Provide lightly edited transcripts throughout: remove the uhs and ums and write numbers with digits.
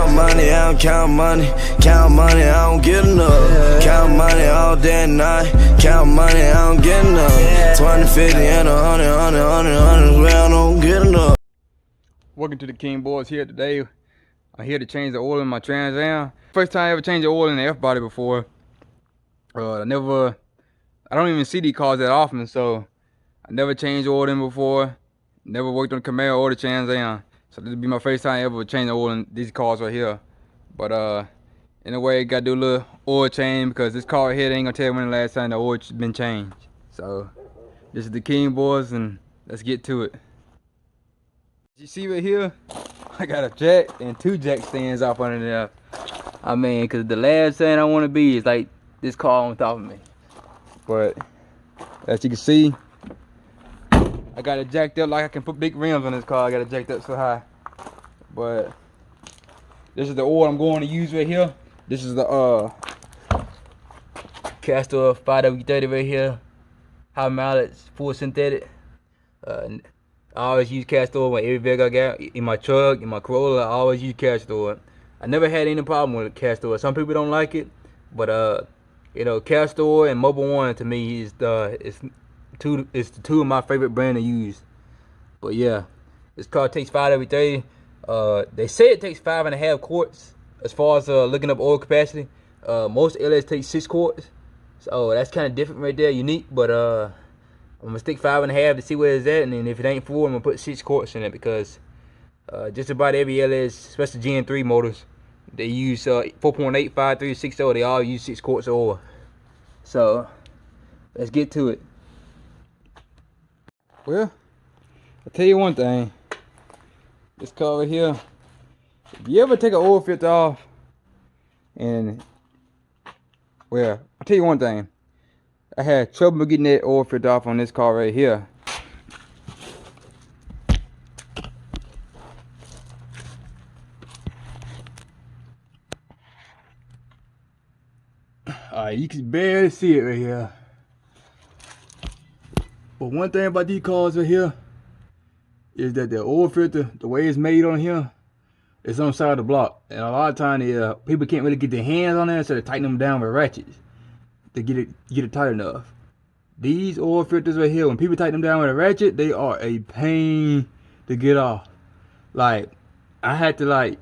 Count money, I don't count money. Count money, I don't get enough. Count money all day and night. Count money, I don't get enough. 20, 50, and 100, 100, well, I don't get enough. Welcome to the King Boys here today. I'm here to change the oil in my Trans Am. First time I ever changed the oil in the F-body before. I don't even see these cars that often, so I never changed the oil in before. Never worked on the Camaro or the Trans Am. So this will be my first time ever changing the oil in these cars right here. But in a way, gotta do a little oil change because this car right here, they ain't gonna tell you when the last time the oil's been changed. So this is the King Boys, and let's get to it. You see right here, I got a jack and 2 jack stands off under there. I mean, cause the last thing I want to be is like this car on top of me. But as you can see, I got it jacked up like I can put big rims on this car. I got it jacked up so high. But this is the oil I'm going to use right here. This is the Castrol 5W30 right here. High mileage, full synthetic. I always use Castrol with every vehicle I got. In my truck, in my Corolla, I always use Castrol. I never had any problem with Castrol. Some people don't like it, but you know, Castrol and Mobil 1 to me is the two of my favorite brand to use. But yeah, this car takes 5W30. They say it takes 5.5 quarts as far as looking up oil capacity. Most LS take 6 quarts, so that's kind of different right there, unique. But I'm gonna stick 5.5 to see where it's at, and then if it ain't full, I'm gonna put 6 quarts in it because just about every LS, especially Gen 3 motors, they use 4.8, 5, 3, 6, 0. They all use 6 quarts of oil. So let's get to it. Well, I'll tell you one thing. This car right here, if you ever take an oil filter off, and well, I'll tell you one thing. I had trouble getting that oil filter off on this car right here. You can barely see it right here. But one thing about these cars right here is that the oil filter, the way it's made on here, it's on the side of the block. And a lot of times people can't really get their hands on there, so they tighten them down with ratchets to get it tight enough. These oil filters right here, when people tighten them down with a ratchet, they are a pain to get off. Like, I had to like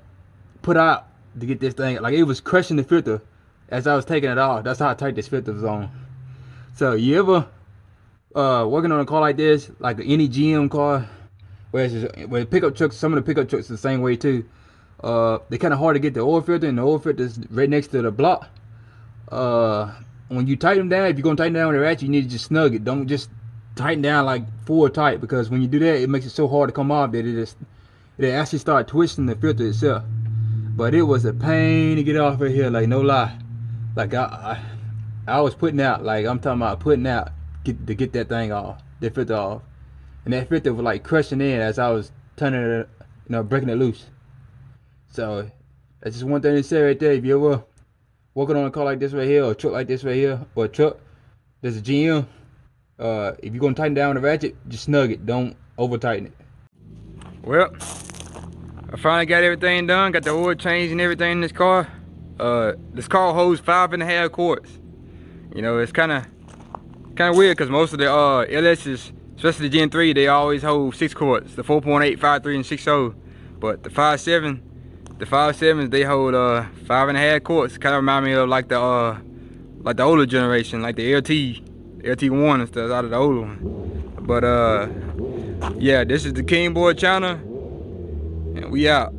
put out to get this thing, like it was crushing the filter as I was taking it off. That's how tight this filter was on. So you ever working on a car like this, like any GM car, where pickup trucks, some of the pickup trucks the same way too. They're kind of hard to get the oil filter, and the oil filter is right next to the block. When you tighten them down, if you're gonna tighten down with a ratchet, you need to just snug it. Don't just tighten down like full tight, because when you do that, it makes it so hard to come off that it actually start twisting the filter itself. But it was a pain to get off right here, like no lie. Like I was putting out, like I'm talking about putting out to get that thing off, that filter off. And that filter was like crushing in as I was turning it, breaking it loose. So that's just one thing to say right there. If you ever working on a car like this right here, or a truck like this right here, or a truck there's a GM, if you're gonna tighten down the ratchet, just snug it, don't over tighten it. Well, I finally got everything done, got the oil change and everything in this car. This car holds 5.5 quarts. You know, it's kind of weird because most of the LS's, especially the Gen 3, they always hold 6 quarts. The 4.8, 5, 3, and 6, 0. But the 5.7s, they hold 5.5 quarts. Kind of remind me of like the older generation, like the LT1 and stuff out of the older one. But yeah, this is the King Boy channel, and we out.